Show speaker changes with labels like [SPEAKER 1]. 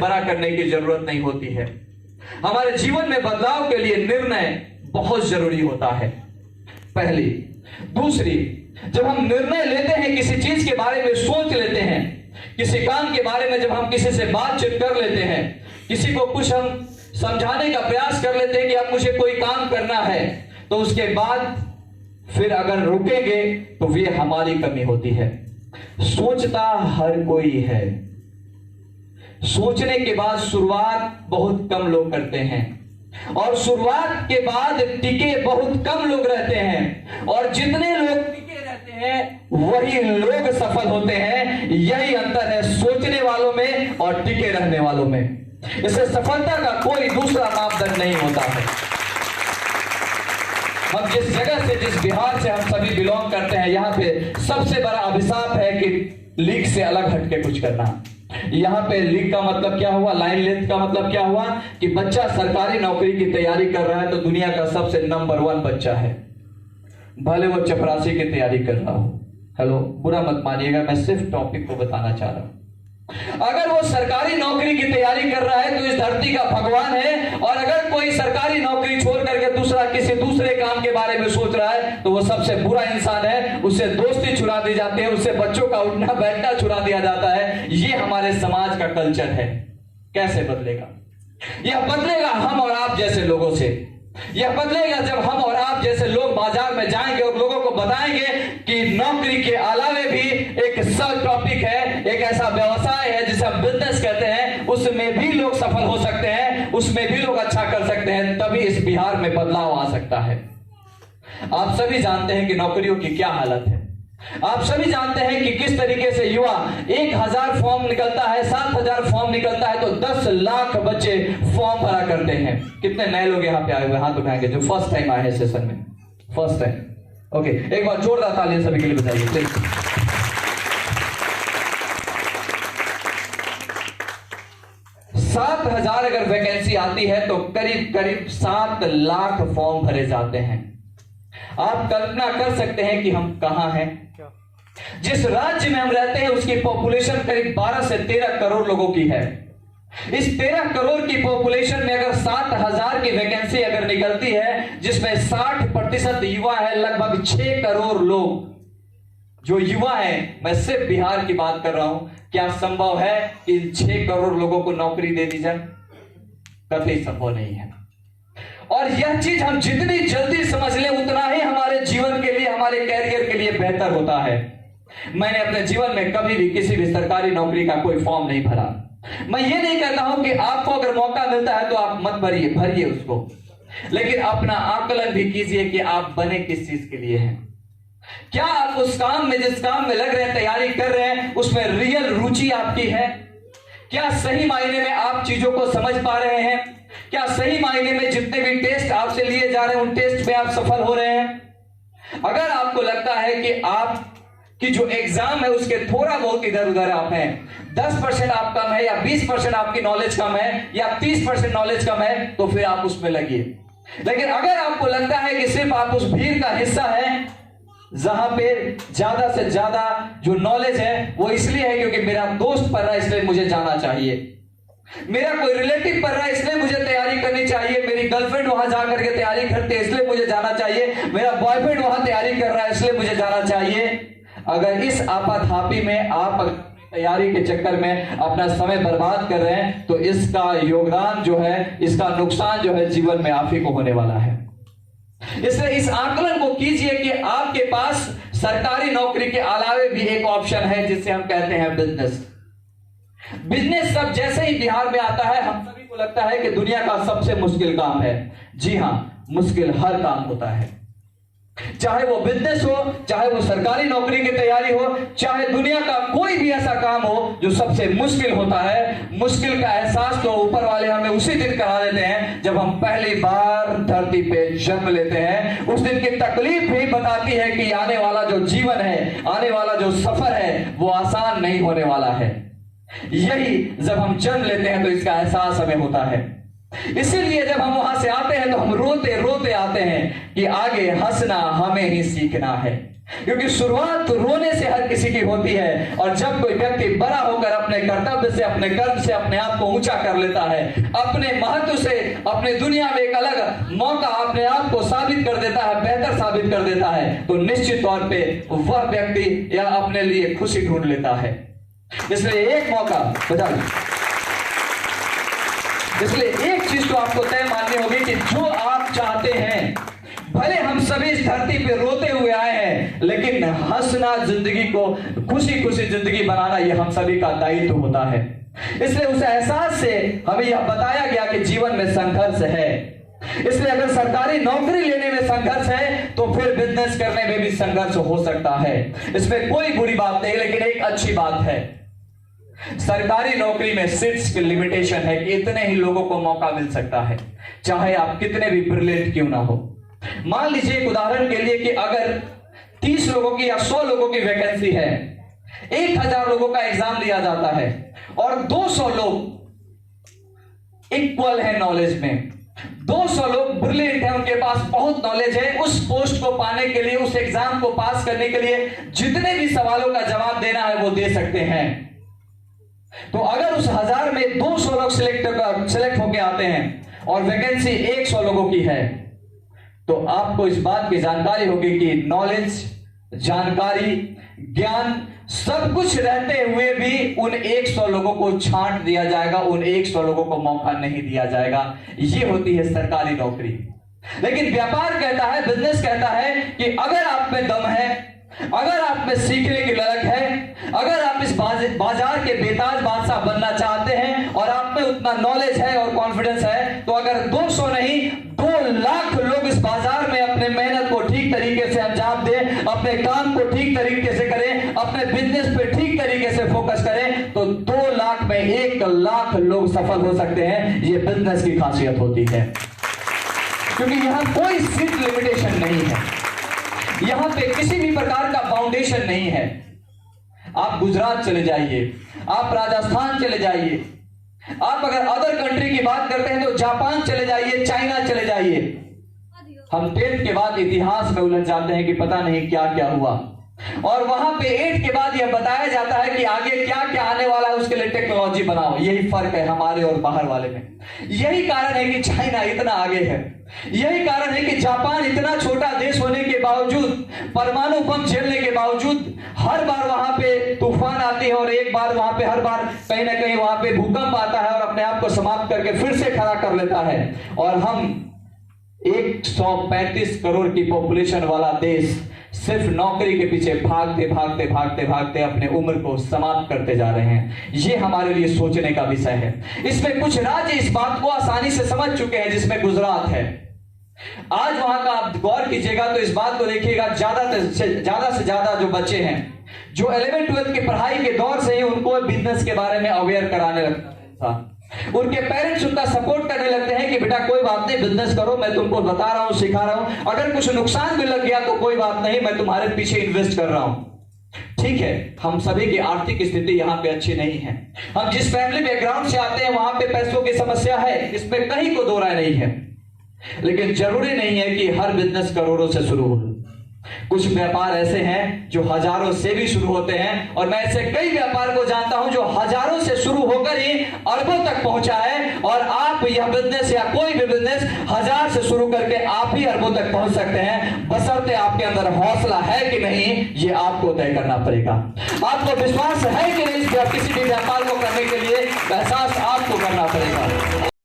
[SPEAKER 1] बड़ा करने की जरूरत नहीं होती है। हमारे जीवन में बदलाव के लिए निर्णय बहुत जरूरी होता है, पहली। दूसरी, जब हम निर्णय लेते हैं, किसी चीज के बारे में सोच लेते हैं, किसी काम के बारे में जब हम किसी से बातचीत कर लेते हैं, किसी को कुछ हम समझाने का प्रयास कर लेते हैं कि अब मुझे कोई काम करना है, तो उसके बाद फिर अगर रुकेंगे तो ये हमारी कमी होती है। सोचता हर कोई है, सोचने के बाद शुरुआत बहुत कम लोग करते हैं, और शुरुआत के बाद टिके बहुत कम लोग रहते हैं, और जितने लोग टिके रहते हैं वही लोग सफल होते हैं। यही अंतर है सोचने वालों में और टिके रहने वालों में। इससे सफलता का कोई दूसरा मापदंड नहीं होता है। हम जिस जगह से, जिस बिहार से हम सभी बिलोंग करते हैं, यहाँ पे सबसे बड़ा अभिशाप है कि लीग से अलग हटके कुछ करना। यहाँ पे लीग का मतलब क्या हुआ, लाइन लेंथ का मतलब क्या हुआ कि बच्चा सरकारी नौकरी की तैयारी कर रहा है तो दुनिया का सबसे नंबर 1 बच्चा है, भले वो चपरासी की तैयारी कर रहा हो। हेलो, बुरा मत मानिएगा, मैं सिर्फ टॉपिक को बताना चाह रहा हूं। अगर वो सरकारी नौकरी की तैयारी कर रहा है तो इस धरती का भगवान है, और अगर कोई सरकारी नौकरी छोड़ करके दूसरा किसी दूसरे काम के बारे में सोच रहा है तो वो सबसे बुरा इंसान है। उससे दोस्ती छुड़ा दी जाती है, उससे बच्चों का उठना बैठना छुड़ा दिया जाता है। ये हमारे समाज का कल्चर है। कैसे बदलेगा? यह बदलेगा हम और आप जैसे लोगों से। यह बदलेगा जब हम और आप जैसे लोग बाजार में जाएंगे और लोगों को बताएंगे कि नौकरी के अलावे भी एक सब टॉपिक है, एक ऐसा व्यवसाय है जिसे हम बिजनेस कहते हैं, उसमें भी लोग सफल हो सकते हैं, उसमें भी लोग अच्छा कर सकते हैं। तभी इस बिहार में बदलाव आ सकता है। आप सभी जानते हैं कि नौकरियों की क्या हालत है। आप सभी जानते हैं कि किस तरीके से युवा 1000 फॉर्म निकलता है, 7000 फॉर्म निकलता है तो 10 लाख बच्चे फॉर्म भरा करते हैं। कितने नए लोग यहाँ पे आए हुए हाथ उठाएंगे जो फर्स्ट टाइम आए हैं सेशन में? First time. ओके, एक बार जोरदार तालियां सभी के लिए बजाइए प्लीज। 7000 अगर वैकेंसी आती है तो करीब करीब 7 लाख फॉर्म भरे जाते हैं। आप कल्पना कर सकते हैं कि हम कहां हैं? जिस राज्य में हम रहते हैं उसकी पॉपुलेशन करीब 12 से 13 करोड़ लोगों की है। इस 13 करोड़ की पॉपुलेशन में अगर 7000 की वैकेंसी अगर निकलती है, जिसमें 60% युवा है, लगभग 6 करोड़ लोग जो युवा हैं, मैं सिर्फ बिहार की बात कर रहा हूं, क्या संभव है कि 6 करोड़ लोगों को नौकरी दे दी जाए? कभी संभव नहीं है। और यह चीज हम जितनी जल्दी समझ लें उतना ही हमारे जीवन के लिए, हमारे कैरियर के लिए बेहतर होता है। मैंने अपने जीवन में कभी भी किसी भी सरकारी नौकरी का कोई फॉर्म नहीं भरा। मैं ये नहीं कहता हूं कि आपको अगर मौका मिलता है तो आप मत भरिए, भरिए उसको, लेकिन अपना आकलन भी कीजिए कि आप बने किस चीज के लिए हैं। क्या आप उस काम में, जिस काम में लग रहे हैं, तैयारी कर रहे हैं, उसमें रियल रुचि आपकी है? क्या सही मायने में आप चीजों को समझ पा रहे हैं? क्या सही मायने में जितने भी टेस्ट आपसे लिए जा रहे हैं उन टेस्ट में आप सफल हो रहे हैं? अगर आपको लगता है कि आप कि जो एग्जाम है उसके थोड़ा बहुत इधर उधर आप हैं, 10% आप कम है, या 20% आपकी नॉलेज कम है, या 30% नॉलेज कम है, तो फिर आप उसमें लगिए। लेकिन अगर आपको लगता है कि सिर्फ आप उस भीड़ का हिस्सा है जहां पे ज्यादा से ज्यादा जो नॉलेज है वो इसलिए है क्योंकि मेरा दोस्त पढ़ रहा है इसलिए मुझे जाना चाहिए, मेरा कोई रिलेटिव पढ़ रहा है इसलिए मुझे तैयारी करनी चाहिए, मेरी गर्लफ्रेंड वहां जाकर के तैयारी करते है इसलिए मुझे जाना चाहिए, मेरा बॉयफ्रेंड वहां तैयारी कर रहा है इसलिए मुझे जाना चाहिए, अगर इस आपाधापी में आप तैयारी के चक्कर में अपना समय बर्बाद कर रहे हैं तो इसका योगदान जो है, इसका नुकसान जो है जीवन में आप ही को होने वाला है। इसलिए इस आकलन को कीजिए कि आपके पास सरकारी नौकरी के अलावे भी एक ऑप्शन है जिसे हम कहते हैं बिजनेस। बिजनेस सब जैसे ही बिहार में आता है हम सभी को लगता है कि दुनिया का सबसे मुश्किल काम है। जी हां, मुश्किल हर काम होता है, चाहे वो बिजनेस हो, चाहे वो सरकारी नौकरी की तैयारी हो, चाहे दुनिया का कोई भी ऐसा काम हो जो सबसे मुश्किल होता है। मुश्किल का एहसास तो ऊपर वाले हमें उसी दिन करा देते हैं जब हम पहली बार धरती पे जन्म लेते हैं। उस दिन की तकलीफ भी बताती है कि आने वाला जो जीवन है, आने वाला जो सफर है वो आसान नहीं होने वाला है। यही जब हम जन्म लेते हैं तो इसका एहसास हमें होता है। इसीलिए जब हम वहां से आते हैं तो हम रोते रोते आते हैं कि आगे हंसना हमें ही सीखना है। क्योंकि शुरुआत रोने से हर किसी की होती है, और जब कोई व्यक्ति बड़ा होकर अपने कर्तव्य से, अपने कर्म से अपने आप को ऊंचा कर लेता है, अपने महत्व से अपने दुनिया में एक अलग मौका अपने आप को साबित कर देता है, बेहतर साबित कर देता है, तो निश्चित तौर पे वह व्यक्ति या अपने लिए खुशी ढूंढ लेता है। इसलिए एक मौका बता, इसलिए एक चीज तो आपको तय माननी होगी कि जो आप चाहते हैं, भले हम सभी इस धरती पे रोते हुए आए हैं, लेकिन हंसना, जिंदगी को खुशी खुशी जिंदगी बनाना, यह हम सभी का दायित्व होता है। इसलिए उस एहसास से हमें यह बताया गया कि जीवन में संघर्ष है। इसलिए अगर सरकारी नौकरी लेने में संघर्ष है, तो फिर बिजनेस करने में भी संघर्ष हो सकता है। इसमें कोई बुरी बात नहीं, लेकिन एक अच्छी बात है, सरकारी नौकरी में सीट्स की लिमिटेशन है कि इतने ही लोगों को मौका मिल सकता है, चाहे आप कितने भी ब्रिलियंट क्यों ना हो। मान लीजिए एक उदाहरण के लिए कि अगर 30 लोगों की या 100 लोगों की वैकेंसी है, 1000 लोगों का एग्जाम लिया जाता है और 200 लोग इक्वल है नॉलेज में, 200 लोग ब्रिलियंट हैं, उनके पास बहुत नॉलेज है। उस पोस्ट को पाने के लिए, उस एग्जाम को पास करने के लिए जितने भी सवालों का जवाब देना है वो दे सकते हैं। तो अगर उस 1000 में 200 लोग सिलेक्ट होके आते हैं और वैकेंसी 100 लोगों की है, तो आपको इस बात की जानकारी होगी कि नॉलेज, जानकारी, ज्ञान सब कुछ रहते हुए भी उन 100 लोगों को छांट दिया जाएगा, उन 100 लोगों को मौका नहीं दिया जाएगा। ये होती है सरकारी नौकरी। लेकिन व्यापार कहता है, बिजनेस कहता है कि अगर आप में दम है, अगर आप में सीखने की ललक है, अगर आप इस बाजार के बेताज बादशाह बनना चाहते हैं और आप में उतना नॉलेज है और कॉन्फिडेंस है, तो अगर 200 नहीं 2 लाख लोग इस बाजार में अपने मेहनत को ठीक तरीके से अंजाम दें, अपने काम को ठीक तरीके से करें, अपने बिजनेस पे ठीक तरीके से फोकस करें, तो 2 लाख में 1 लाख लोग सफल हो सकते हैं। ये बिजनेस की खासियत होती है, क्योंकि यहां कोई सीट लिमिटेशन नहीं है, यहां पे किसी भी प्रकार का फाउंडेशन नहीं है। आप गुजरात चले जाइए, आप राजस्थान चले जाइए, आप अगर अदर कंट्री की बात करते हैं तो जापान चले जाइए, चाइना चले जाइए। हम 10th के बाद इतिहास में उलझ जाते हैं कि पता नहीं क्या क्या हुआ, और वहां पे 8 के बाद यह बताया जाता है कि आगे क्या क्या आने वाला है, उसके लिए टेक्नोलॉजी बनाओ। यही फर्क है हमारे और बाहर वाले में। यही कारण है कि चाइना इतना आगे है, यही कारण है कि जापान इतना छोटा देश होने के बावजूद, परमाणु बम झेलने के बावजूद, हर बार वहां पे तूफान आती है और एक बार वहां पे, हर बार कहीं ना कहीं वहां पे भूकंप आता है और अपने आप को समाप्त करके फिर से खड़ा कर लेता है। और हम 135 करोड़ की पॉपुलेशन वाला देश सिर्फ नौकरी के पीछे भागते भागते भागते भागते अपने उम्र को समाप्त करते जा रहे हैं। ये हमारे लिए सोचने का विषय है। इसमें कुछ राज्य इस बात को आसानी से समझ चुके हैं, जिसमें गुजरात है। आज वहां का आप गौर कीजिएगा तो इस बात को देखिएगा, ज्यादा से ज्यादा जो बच्चे हैं, जो 11th-12th की पढ़ाई के दौर से ही उनको बिजनेस के बारे में अवेयर कराने लगता था। उनके पेरेंट्स उनका सपोर्ट करने लगते हैं कि बेटा कोई बात नहीं, बिजनेस करो, मैं तुमको बता रहा हूं, सिखा रहा हूं, अगर कुछ नुकसान भी लग गया तो कोई बात नहीं, मैं तुम्हारे पीछे इन्वेस्ट कर रहा हूं। ठीक है, हम सभी की आर्थिक स्थिति यहाँ पे अच्छी नहीं है, हम जिस फैमिली बैकग्राउंड से आते हैं वहां पे पैसों की समस्या है, इसमें कहीं को दो राय नहीं है। लेकिन जरूरी नहीं है कि हर बिजनेस करोड़ों से शुरू हो। कुछ व्यापार ऐसे हैं जो हजारों से भी शुरू होते हैं, और मैं ऐसे कई व्यापार को जानता हूं जो हजारों से शुरू होकर ही अरबों तक पहुंचा है। और आप यह बिजनेस या कोई भी बिजनेस 1000 से शुरू करके आप ही अरबों तक पहुंच सकते हैं, बशर्ते आपके अंदर हौसला है कि नहीं, ये आपको तय करना पड़ेगा। आपको विश्वास है कि नहीं, किसी भी व्यापार को करने के लिए एहसास आपको करना पड़ेगा।